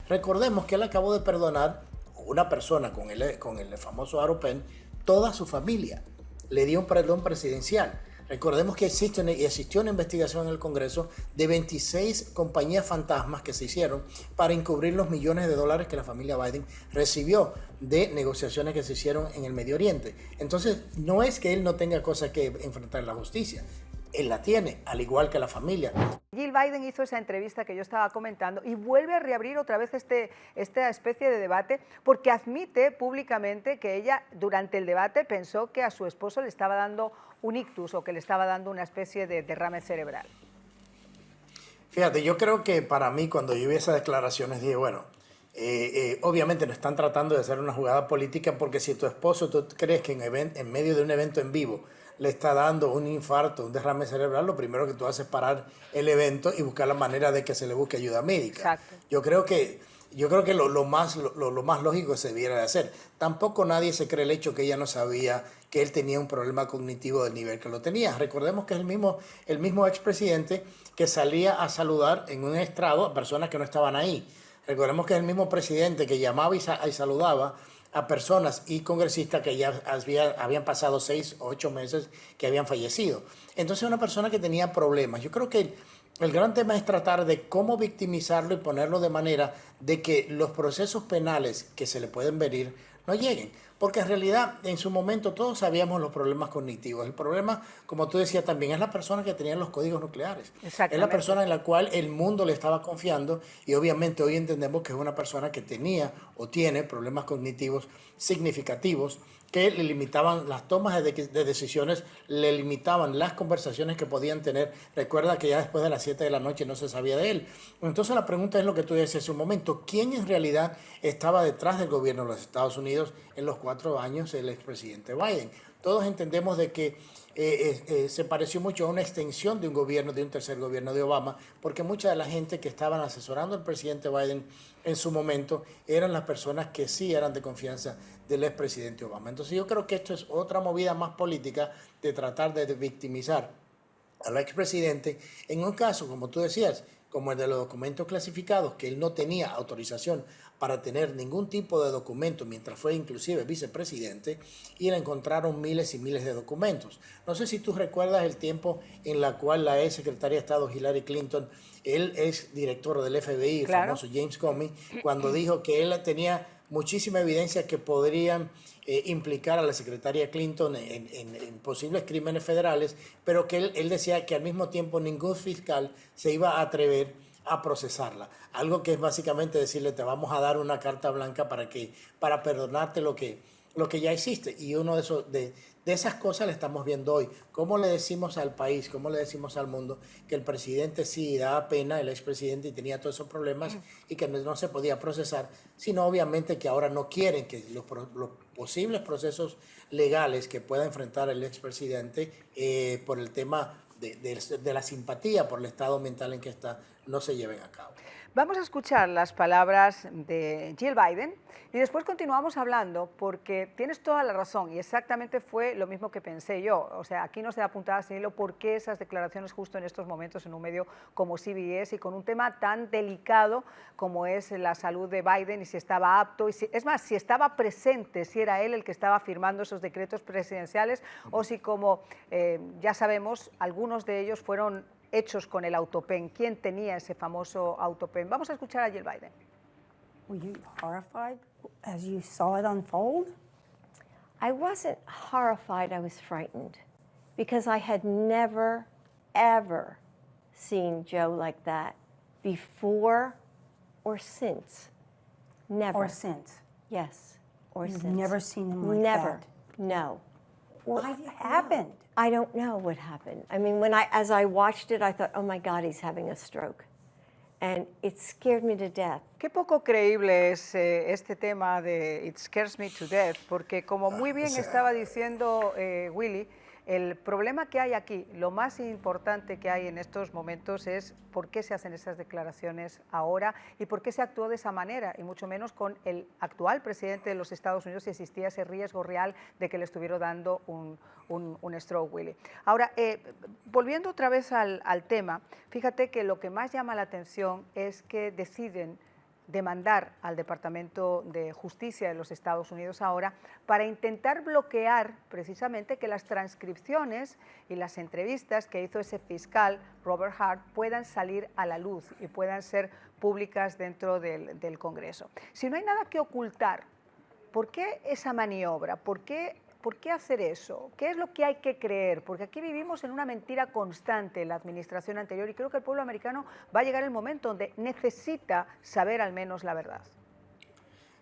Recordemos que él acabó de perdonar a una persona con el famoso Aropen, toda su familia. Le dio un perdón presidencial. Recordemos que existió una investigación en el Congreso de 26 compañías fantasmas que se hicieron para encubrir los millones de dólares que la familia Biden recibió de negociaciones que se hicieron en el Medio Oriente. Entonces, no es que él no tenga cosas que enfrentar en la justicia. Él la tiene, al igual que la familia. Jill Biden hizo esa entrevista que yo estaba comentando y vuelve a reabrir otra vez esta especie de debate porque admite públicamente que ella durante el debate pensó que a su esposo le estaba dando un ictus o que le estaba dando una especie de derrame cerebral. Fíjate, yo creo que para mí cuando yo vi esas declaraciones dije, bueno, obviamente no están tratando de hacer una jugada política porque si tu esposo, tú crees que en medio de un evento en vivo le está dando un infarto, un derrame cerebral, lo primero que tú haces es parar el evento y buscar la manera de que se le busque ayuda médica. Exacto. Yo creo que lo más lógico se debiera de hacer. Tampoco nadie se cree el hecho que ella no sabía que él tenía un problema cognitivo del nivel que lo tenía. Recordemos que es el mismo expresidente que salía a saludar en un estrado a personas que no estaban ahí. Recordemos que es el mismo presidente que llamaba y saludaba a personas y congresistas que ya habían pasado 6 o 8 meses que habían fallecido. Entonces, una persona que tenía problemas. Yo creo que el gran tema es tratar de cómo victimizarlo y ponerlo de manera de que los procesos penales que se le pueden venir no lleguen. Porque en realidad, en su momento, todos sabíamos los problemas cognitivos. El problema, como tú decías también, es la persona que tenía los códigos nucleares. Es la persona en la cual el mundo le estaba confiando y obviamente hoy entendemos que es una persona que tenía o tiene problemas cognitivos significativos que le limitaban las tomas de decisiones, le limitaban las conversaciones que podían tener. Recuerda que ya después de las 7 de la noche no se sabía de él. Entonces la pregunta es lo que tú decías hace un momento, ¿quién en realidad estaba detrás del gobierno de los Estados Unidos en los 4 años del expresidente Biden? Todos entendemos de que se pareció mucho a una extensión de un gobierno, de un tercer gobierno de Obama, porque mucha de la gente que estaban asesorando al presidente Biden en su momento eran las personas que sí eran de confianza del expresidente Obama. Entonces yo creo que esto es otra movida más política de tratar de victimizar al expresidente en un caso, como tú decías, como el de los documentos clasificados, que él no tenía autorización para tener ningún tipo de documento mientras fue inclusive vicepresidente, y le encontraron miles y miles de documentos. No sé si tú recuerdas el tiempo en la cual la ex secretaria de Estado Hillary Clinton, él es director del FBI, el famoso James Comey, cuando dijo que él tenía muchísima evidencia que podrían implicar a la secretaria Clinton en posibles crímenes federales, pero que él decía que al mismo tiempo ningún fiscal se iba a atrever a procesarla. Algo que es básicamente decirle, te vamos a dar una carta blanca para perdonarte lo que ya existe. Y uno de esas cosas le estamos viendo hoy. ¿Cómo le decimos al país, cómo le decimos al mundo que el presidente sí daba pena, el expresidente, y tenía todos esos problemas y que no se podía procesar, sino obviamente que ahora no quieren que los posibles procesos legales que pueda enfrentar el expresidente por el tema de la simpatía por el estado mental en que está, no se lleven a cabo? Vamos a escuchar las palabras de Jill Biden y después continuamos hablando porque tienes toda la razón y exactamente fue lo mismo que pensé yo. O sea, aquí no se da puntada sin hilo por qué esas declaraciones justo en estos momentos en un medio como CBS y con un tema tan delicado como es la salud de Biden y si estaba apto, es más, si estaba presente, si era él el que estaba firmando esos decretos presidenciales o si como ya sabemos, algunos de ellos fueron hechos con el autopen. ¿Quién tenía ese famoso autopen? Vamos a escuchar a Jill Biden. Were you horrified as you saw it unfold? I wasn't horrified, I was frightened because I had never, ever seen Joe like that before or since. Never. Or since? Yes, or You've since. never seen him like never. that? No. What happened? I don't know what happened. I mean, as I watched it, I thought, oh my God, he's having a stroke. And it scared me to death. Qué poco creíble es este tema de It Scares Me to Death, porque como muy bien estaba diciendo Willy, el problema que hay aquí, lo más importante que hay en estos momentos es por qué se hacen esas declaraciones ahora y por qué se actuó de esa manera, y mucho menos con el actual presidente de los Estados Unidos si existía ese riesgo real de que le estuviera dando un stroke, Willy. Ahora, volviendo otra vez al tema, fíjate que lo que más llama la atención es que deciden demandar al Departamento de Justicia de los Estados Unidos ahora para intentar bloquear precisamente que las transcripciones y las entrevistas que hizo ese fiscal Robert Hart puedan salir a la luz y puedan ser públicas dentro del Congreso. Si no hay nada que ocultar, ¿por qué esa maniobra? ¿Por qué hacer eso? ¿Qué es lo que hay que creer? Porque aquí vivimos en una mentira constante en la administración anterior y creo que el pueblo americano va a llegar el momento donde necesita saber al menos la verdad.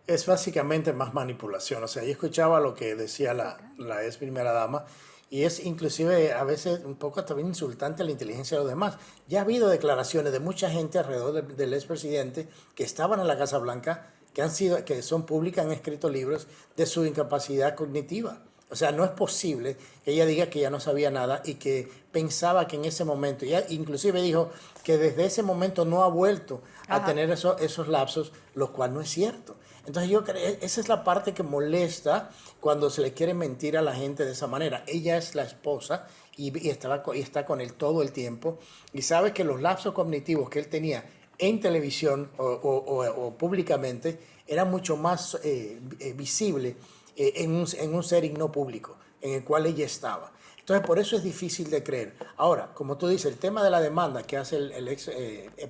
Es básicamente más manipulación. O sea, yo escuchaba lo que decía la ex primera dama y es inclusive a veces un poco también insultante a la inteligencia de los demás. Ya ha habido declaraciones de mucha gente alrededor del expresidente que estaban en la Casa Blanca, que son públicas, han escrito libros de su incapacidad cognitiva. O sea, no es posible que ella diga que ya no sabía nada y que pensaba que en ese momento, ella inclusive dijo que desde ese momento no ha vuelto a tener esos lapsos, lo cual no es cierto. Entonces yo creo, esa es la parte que molesta cuando se le quiere mentir a la gente de esa manera. Ella es la esposa y está con él todo el tiempo y sabe que los lapsos cognitivos que él tenía en televisión o públicamente eran mucho más visibles en un setting no público, en el cual ella estaba. Entonces, por eso es difícil de creer. Ahora, como tú dices, el tema de la demanda que hace el ex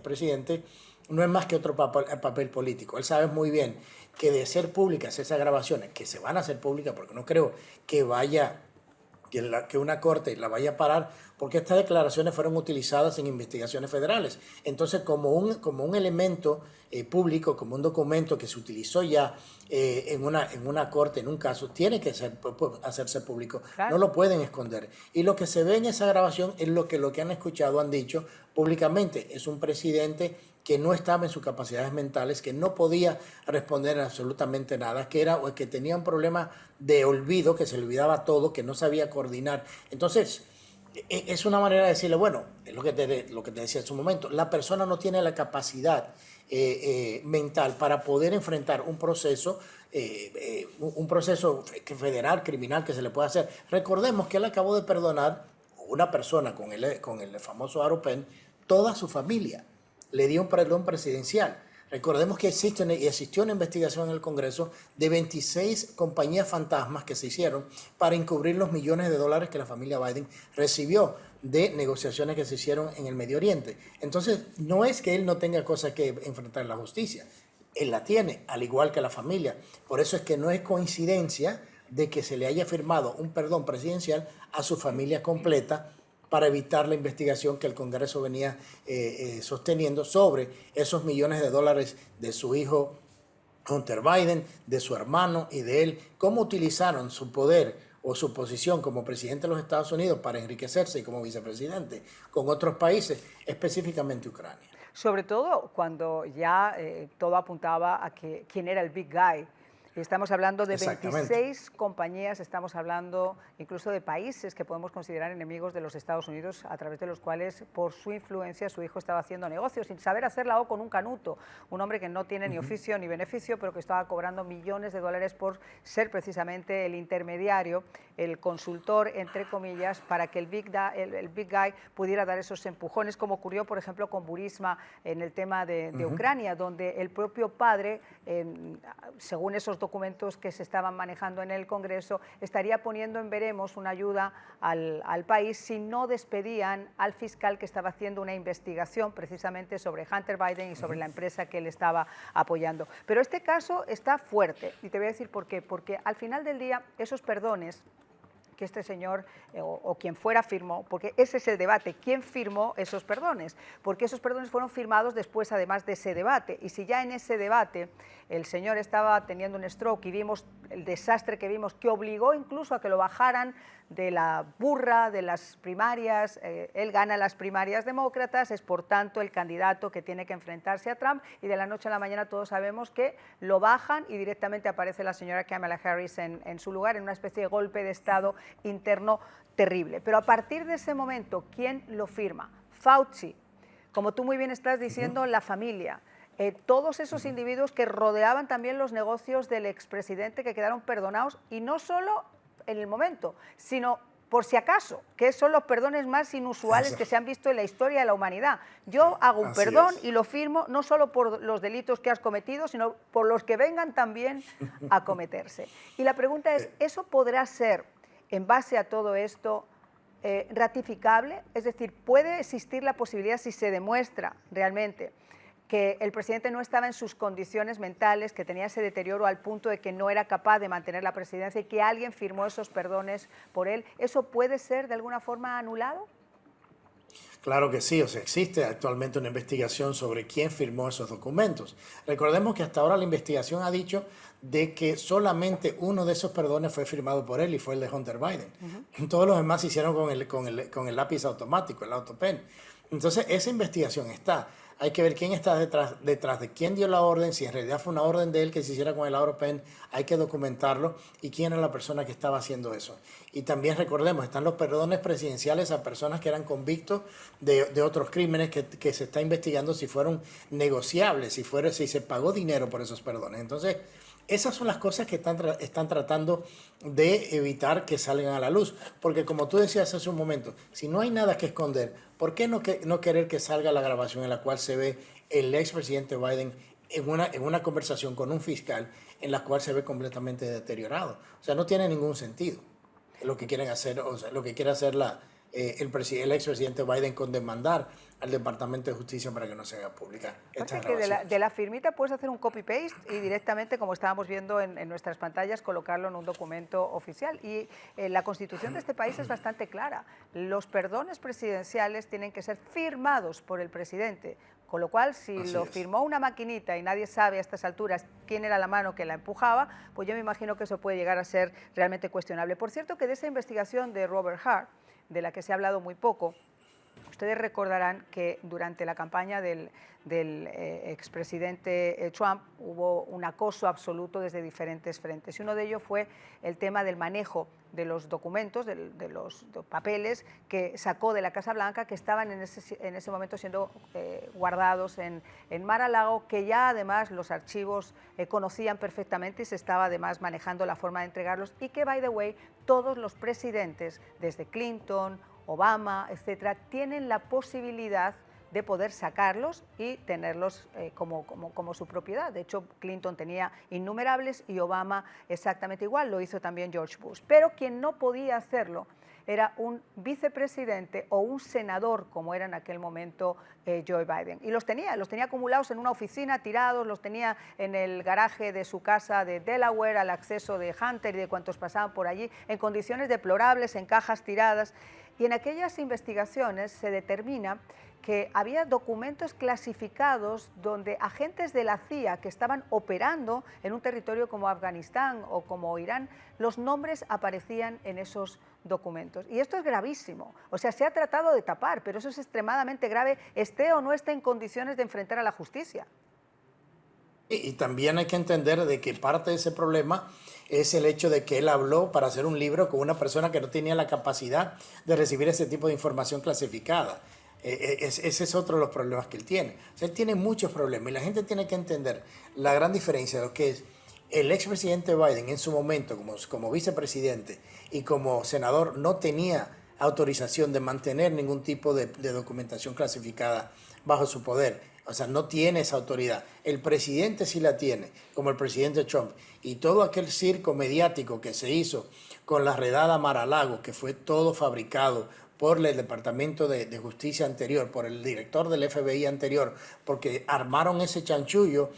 presidente no es más que otro papel político. Él sabe muy bien que de ser públicas esas grabaciones, que se van a hacer públicas, porque no creo que que una corte la vaya a parar, porque estas declaraciones fueron utilizadas en investigaciones federales. Entonces, como un elemento público, como un documento que se utilizó ya en una corte, en un caso, tiene que hacerse público. Claro. No lo pueden esconder. Y lo que se ve en esa grabación es lo que han escuchado, han dicho públicamente. Es un presidente que no estaba en sus capacidades mentales, que no podía responder absolutamente nada, que tenía un problema de olvido, que se le olvidaba todo, que no sabía coordinar. Entonces, es una manera de decirle, bueno, es lo que te decía en su momento, la persona no tiene la capacidad mental para poder enfrentar un proceso federal, criminal que se le puede hacer. Recordemos que él acabó de perdonar a una persona con el famoso Aropen, toda su familia. Le dio un perdón presidencial. Recordemos que existió una investigación en el Congreso de 26 compañías fantasmas que se hicieron para encubrir los millones de dólares que la familia Biden recibió de negociaciones que se hicieron en el Medio Oriente. Entonces, no es que él no tenga cosas que enfrentar en la justicia. Él la tiene, al igual que la familia. Por eso es que no es coincidencia de que se le haya firmado un perdón presidencial a su familia completa para evitar la investigación que el Congreso venía sosteniendo sobre esos millones de dólares de su hijo Hunter Biden, de su hermano y de él, cómo utilizaron su poder o su posición como presidente de los Estados Unidos para enriquecerse y como vicepresidente con otros países, específicamente Ucrania. Sobre todo cuando ya todo apuntaba a quién era el big guy. Estamos hablando de 26 compañías, estamos hablando incluso de países que podemos considerar enemigos de los Estados Unidos, a través de los cuales, por su influencia, su hijo estaba haciendo negocios, sin saber hacerla o con un canuto. Un hombre que no tiene ni oficio ni beneficio, pero que estaba cobrando millones de dólares por ser precisamente el intermediario, el consultor, entre comillas, para que el big guy pudiera dar esos empujones, como ocurrió, por ejemplo, con Burisma en el tema de Ucrania, donde el propio padre, según esos documentos que se estaban manejando en el Congreso, estaría poniendo en veremos una ayuda al país si no despedían al fiscal que estaba haciendo una investigación precisamente sobre Hunter Biden y sobre la empresa que él estaba apoyando. Pero este caso está fuerte y te voy a decir por qué. Porque al final del día esos perdones que este señor o quien fuera firmó, porque ese es el debate, ¿quién firmó esos perdones? Porque esos perdones fueron firmados después, además de ese debate, y si ya en ese debate el señor estaba teniendo un stroke y vimos el desastre que vimos, que obligó incluso a que lo bajaran de la burra de las primarias, él gana las primarias demócratas, es por tanto el candidato que tiene que enfrentarse a Trump, y de la noche a la mañana todos sabemos que lo bajan y directamente aparece la señora Kamala Harris en su lugar, en una especie de golpe de Estado interno terrible. Pero a partir de ese momento, ¿quién lo firma? Fauci, como tú muy bien estás diciendo, la familia. Todos esos individuos que rodeaban también los negocios del expresidente, que quedaron perdonados, y no solo en el momento, sino por si acaso, que son los perdones más inusuales que se han visto en la historia de la humanidad. Yo hago un Así perdón es. y lo firmo no solo por los delitos que has cometido, sino por los que vengan también a cometerse. Y la pregunta es, ¿eso podrá ser, en base a todo esto, ratificable? Es decir, ¿puede existir la posibilidad, si se demuestra realmente que el presidente no estaba en sus condiciones mentales, que tenía ese deterioro al punto de que no era capaz de mantener la presidencia y que alguien firmó esos perdones por él, ¿eso puede ser de alguna forma anulado? Claro que sí, o sea, existe actualmente una investigación sobre quién firmó esos documentos. Recordemos que hasta ahora la investigación ha dicho de que solamente uno de esos perdones fue firmado por él y fue el de Hunter Biden. Todos los demás se hicieron con el lápiz automático, el autopen. Entonces, esa investigación está. Hay que ver quién está detrás de quién dio la orden, si en realidad fue una orden de él que se hiciera con el AutoPen, hay que documentarlo y quién era la persona que estaba haciendo eso. Y también recordemos, están los perdones presidenciales a personas que eran convictos de otros crímenes que se está investigando si fueron negociables, si se pagó dinero por esos perdones. Entonces, esas son las cosas que están tratando de evitar que salgan a la luz. Porque como tú decías hace un momento, si no hay nada que esconder, ¿por qué no querer que salga la grabación en la cual se ve el expresidente Biden en una conversación con un fiscal en la cual se ve completamente deteriorado? O sea, no tiene ningún sentido lo que quieren hacer, o sea, lo que quiere hacer el expresidente Biden con demandar al Departamento de Justicia para que no se haga pública esta Parece que grabación. de la firmita puedes hacer un copy-paste y directamente, como estábamos viendo en nuestras pantallas, colocarlo en un documento oficial. Y la Constitución de este país es bastante clara. Los perdones presidenciales tienen que ser firmados por el presidente. Con lo cual, si Así lo es. firmó una maquinita y nadie sabe a estas alturas quién era la mano que la empujaba, pues yo me imagino que eso puede llegar a ser realmente cuestionable. Por cierto, que de esa investigación de Robert Hart, de la que se ha hablado muy poco, ustedes recordarán que durante la campaña del expresidente Trump hubo un acoso absoluto desde diferentes frentes. Y uno de ellos fue el tema del manejo de los documentos, de los papeles que sacó de la Casa Blanca, que estaban en ese momento siendo guardados en Mar-a-Lago, que ya además los archivos conocían perfectamente y se estaba además manejando la forma de entregarlos, y que, by the way, todos los presidentes, desde Clinton, Obama, etcétera, tienen la posibilidad de poder sacarlos y tenerlos como su propiedad. De hecho, Clinton tenía innumerables y Obama exactamente igual, lo hizo también George Bush. Pero quien no podía hacerlo era un vicepresidente o un senador, como era en aquel momento Joe Biden. Y los tenía acumulados en una oficina, tirados, los tenía en el garaje de su casa de Delaware, al acceso de Hunter y de cuantos pasaban por allí, en condiciones deplorables, en cajas tiradas. Y en aquellas investigaciones se determina que había documentos clasificados donde agentes de la CIA que estaban operando en un territorio como Afganistán o como Irán, los nombres aparecían en esos documentos. Y esto es gravísimo. O sea, se ha tratado de tapar, pero eso es extremadamente grave, esté o no esté en condiciones de enfrentar a la justicia. Y también hay que entender de que parte de ese problema es el hecho de que él habló para hacer un libro con una persona que no tenía la capacidad de recibir ese tipo de información clasificada. Ese es otro de los problemas que él tiene. O sea, él tiene muchos problemas y la gente tiene que entender la gran diferencia de lo que es el expresidente Biden en su momento como vicepresidente y como senador no tenía autorización de mantener ningún tipo de documentación clasificada bajo su poder. O sea, no tiene esa autoridad. El presidente sí la tiene, como el presidente Trump. Y todo aquel circo mediático que se hizo con la redada Mar-a-Lago, que fue todo fabricado por el Departamento de Justicia anterior, por el director del FBI anterior, porque armaron ese chanchullo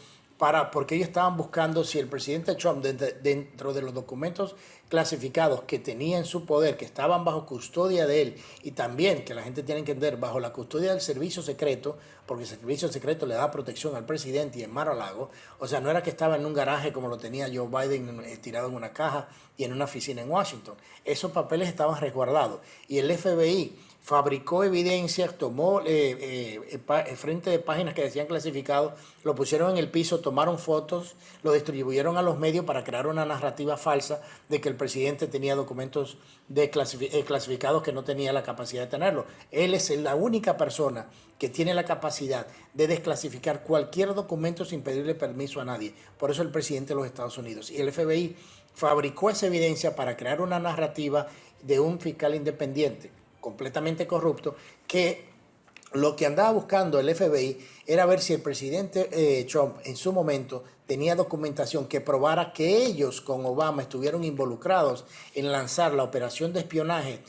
porque ellos estaban buscando si el presidente Trump, dentro de los documentos clasificados que tenía en su poder, que estaban bajo custodia de él, y también, que la gente tiene que entender, bajo la custodia del servicio secreto, porque el servicio secreto le da protección al presidente y en Mar-a-Lago, o sea, no era que estaba en un garaje como lo tenía Joe Biden tirado en una caja y en una oficina en Washington. Esos papeles estaban resguardados y el FBI fabricó evidencias, tomó frente de páginas que decían clasificados, lo pusieron en el piso, tomaron fotos, lo distribuyeron a los medios para crear una narrativa falsa de que el presidente tenía documentos clasificados que no tenía la capacidad de tenerlo. Él es la única persona que tiene la capacidad de desclasificar cualquier documento sin pedirle permiso a nadie. Por eso el presidente de los Estados Unidos. Y el FBI fabricó esa evidencia para crear una narrativa de un fiscal independiente completamente corrupto, que lo que andaba buscando el FBI era ver si el presidente Trump en su momento tenía documentación que probara que ellos con Obama estuvieron involucrados en lanzar la operación de espionaje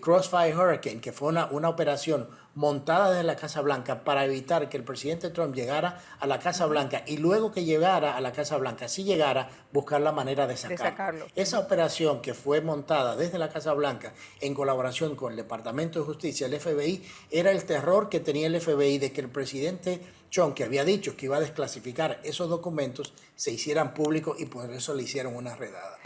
Crossfire Hurricane, que fue una operación montada desde la Casa Blanca para evitar que el presidente Trump llegara a la Casa Blanca y luego que llegara a la Casa Blanca, si llegara, buscar la manera de sacarlo. Esa operación que fue montada desde la Casa Blanca en colaboración con el Departamento de Justicia, el FBI, era el terror que tenía el FBI de que el presidente Trump, que había dicho que iba a desclasificar esos documentos, se hicieran públicos y por eso le hicieron una redada.